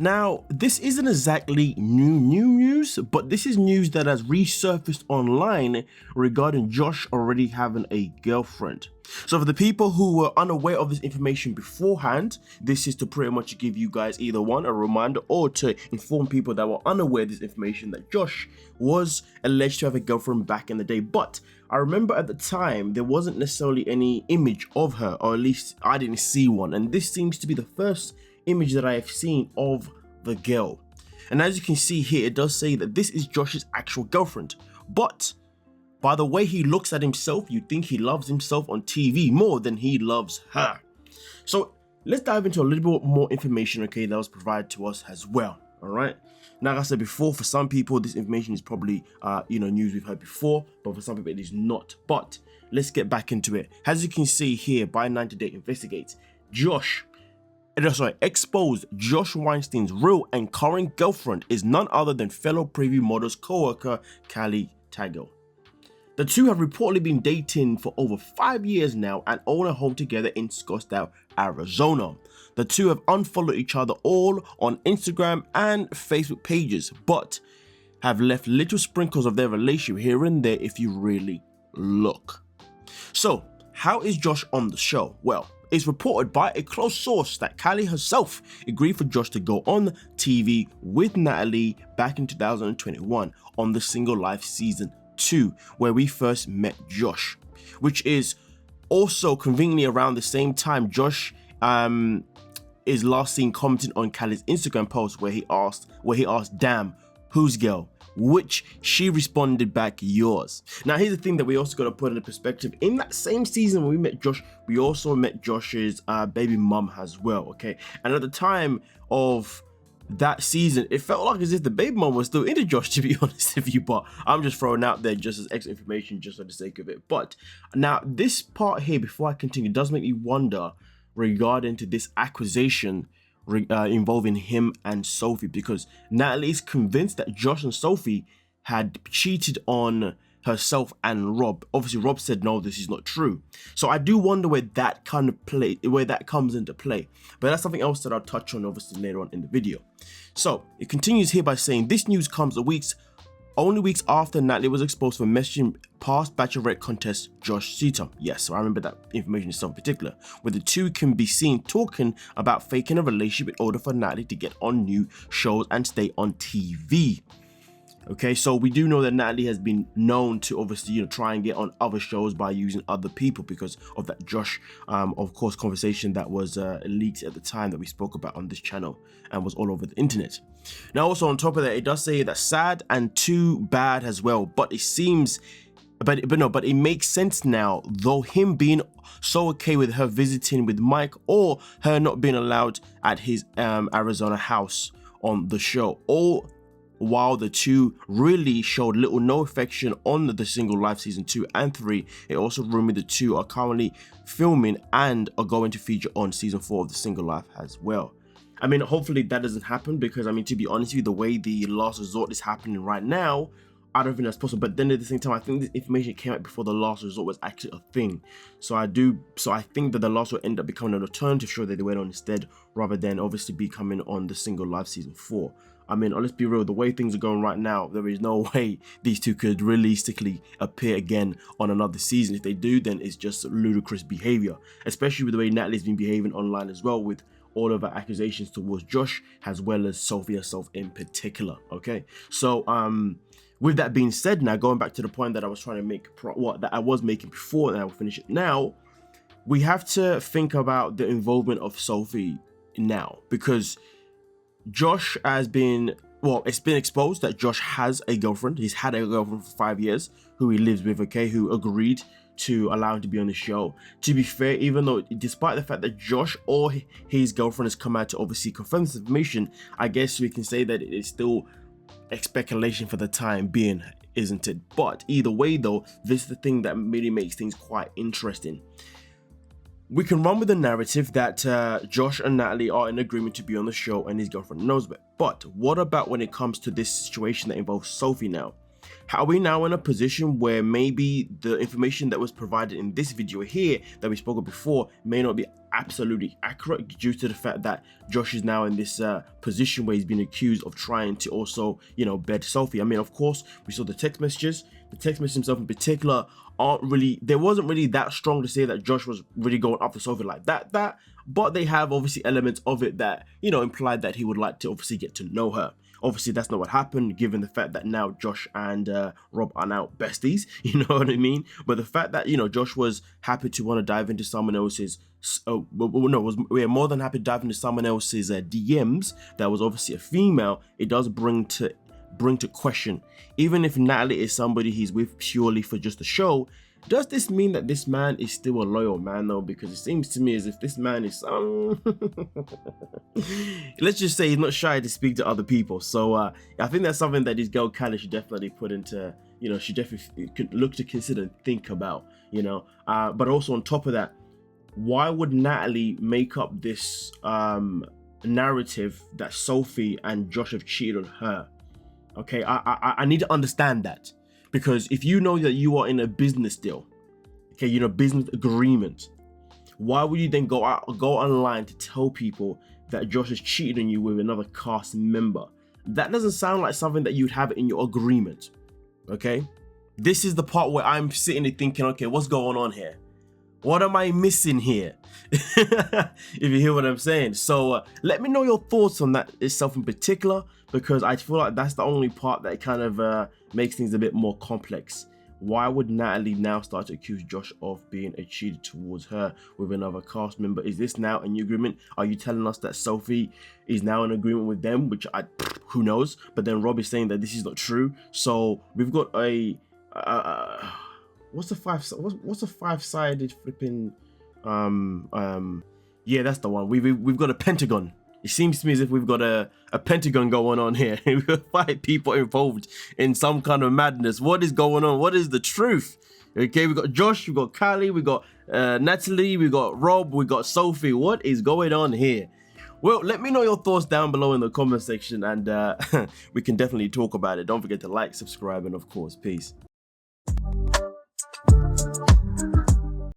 Now, this isn't exactly new news, but this is news that has resurfaced online regarding Josh already having a girlfriend. So for the people who were unaware of this information beforehand, this is to pretty much give you guys either one, a reminder, or to inform people that were unaware of this information that Josh was alleged to have a girlfriend back in the day. But I remember at the time, there wasn't necessarily any image of her, or at least I didn't see one. And this seems to be the first image that I have seen of the girl. And as you can see here, it does say that this is Josh's actual girlfriend. But by the way he looks at himself, you'd think he loves himself on TV more than he loves her. So let's dive into a little bit more information, okay, that was provided to us as well. All right. Now, like I said before, for some people, this information is probably, news we've heard before, but for some people, it is not. But let's get back into it. As you can see here, by 90 Day Investigates, exposed Josh Weinstein's real and current girlfriend is none other than fellow Preview Models co-worker Callie Taggart. The two have reportedly been dating for over 5 years now and own a home together in Scottsdale, Arizona. The two have unfollowed each other all on Instagram and Facebook pages, but have left little sprinkles of their relationship here and there if you really look. So, how is Josh on the show? Well, it's reported by a close source that Callie herself agreed for Josh to go on TV with Natalie back in 2021 on the Single Life Season 2, where we first met Josh, which is also conveniently around the same time Josh is last seen commenting on Callie's Instagram post where he asked, "Damn, whose girl?" Which she responded back, "Yours." Now, here's the thing that we also got to put into perspective. In that same season when we met Josh, we also met Josh's baby mum as well, okay? And at the time of that season, it felt like as if the baby mum was still into Josh, to be honest with you, but I'm just throwing out there just as extra information just for the sake of it. But now, this part here, before I continue, does make me wonder regarding to this accusation involving him and Sophie, because Natalie is convinced that Josh and Sophie had cheated on herself and Rob. Obviously, Rob said no, this is not true. So I do wonder where that comes into play. But that's something else that I'll touch on obviously later on in the video. So it continues here by saying this news comes only weeks after Natalie was exposed for messaging past Bachelorette contest Josh Seaton. Yes, so I remember that information in some particular, where the two can be seen talking about faking a relationship in order for Natalie to get on new shows and stay on TV. Okay, so we do know that Natalie has been known to obviously, try and get on other shows by using other people because of that Josh, of course, conversation that was leaked at the time that we spoke about on this channel and was all over the internet. Now, also on top of that, it does say that sad and too bad as well, but it seems, but it makes sense now, though him being so okay with her visiting with Mike or her not being allowed at his Arizona house on the show, all while the two really showed little no affection on the Single Life Season 2 and 3. It also rumored the two are currently filming and are going to feature on Season 4 of the Single Life as well. I mean, hopefully that doesn't happen because, I mean, to be honest with you, the way the Last Resort is happening right now, I don't think that's possible. But then at the same time, I think this information came out before the Last Resort was actually a thing. So I think that the Last will end up becoming an alternative show that they went on instead, rather than obviously becoming on the Single Life Season 4. I mean, let's be real, the way things are going right now, there is no way these two could realistically appear again on another season. If they do, then it's just ludicrous behavior, especially with the way Natalie's been behaving online as well, with all of her accusations towards Josh, as well as Sophie herself in particular, okay? So, with that being said, now going back to the point that I was trying to make, that I was making before, and I will finish it now, we have to think about the involvement of Sophie now, because Josh has been, it's been exposed that Josh has a girlfriend. He's had a girlfriend for 5 years who he lives with, okay, who agreed to allow him to be on the show. To be fair, even though, despite the fact that Josh or his girlfriend has come out to obviously confirm this information, I guess we can say that it is still a speculation for the time being, isn't it? But either way though, this is the thing that really makes things quite interesting. We can run with the narrative that Josh and Natalie are in agreement to be on the show and his girlfriend knows it. But what about when it comes to this situation that involves Sophie now? Are we now in a position where maybe the information that was provided in this video here that we spoke of before may not be absolutely accurate due to the fact that Josh is now in this position where he's been accused of trying to also, you know, bed Sophie? I mean, of course, we saw the text messages. The text message himself in particular there wasn't really that strong to say that Josh was really going after Sophie like that, but they have obviously elements of it that, you know, implied that he would like to obviously get to know her. Obviously, that's not what happened, given the fact that now Josh and Rob are now besties, you know what I mean? But the fact that, you know, Josh was happy to want to dive into someone else's, was more than happy to dive into someone else's DMs that was obviously a female, it does bring to question, even if Natalie is somebody he's with purely for just the show, does this mean that this man is still a loyal man though? Because it seems to me as if this man is let's just say he's not shy to speak to other people. So I think that's something that this girl Callie should definitely put into, you know, she definitely could look to consider and think about, you know. But also on top of that, why would Natalie make up this narrative that Sophie and Josh have cheated on her? Okay, I need to understand that. Because if you know that you are in a business deal, okay, you know, business agreement, why would you then go online to tell people that Josh has cheated on you with another cast member? That doesn't sound like something that you'd have in your agreement, okay? This is the part where I'm sitting there thinking, okay, what's going on here? What am I missing here? If you hear what I'm saying. So let me know your thoughts on that itself in particular, because I feel like that's the only part that kind of makes things a bit more complex. Why would Natalie now start to accuse Josh of being a cheater towards her with another cast member? Is this now a new agreement? Are you telling us that Sophie is now in agreement with them? Which who knows? But then Rob is saying that this is not true. So we've got a what's a five-sided flipping yeah, that's the one. We've got a pentagon. It seems to me as if we've got a pentagon going on here. We've got 5 people involved in some kind of madness. What is going on? What is the truth? Okay, we got Josh, we got Callie, we got Natalie, we got Rob, we got Sophie. What is going on here? Well, let me know your thoughts down below in the comment section, and we can definitely talk about it. Don't forget to like, subscribe, and of course, peace.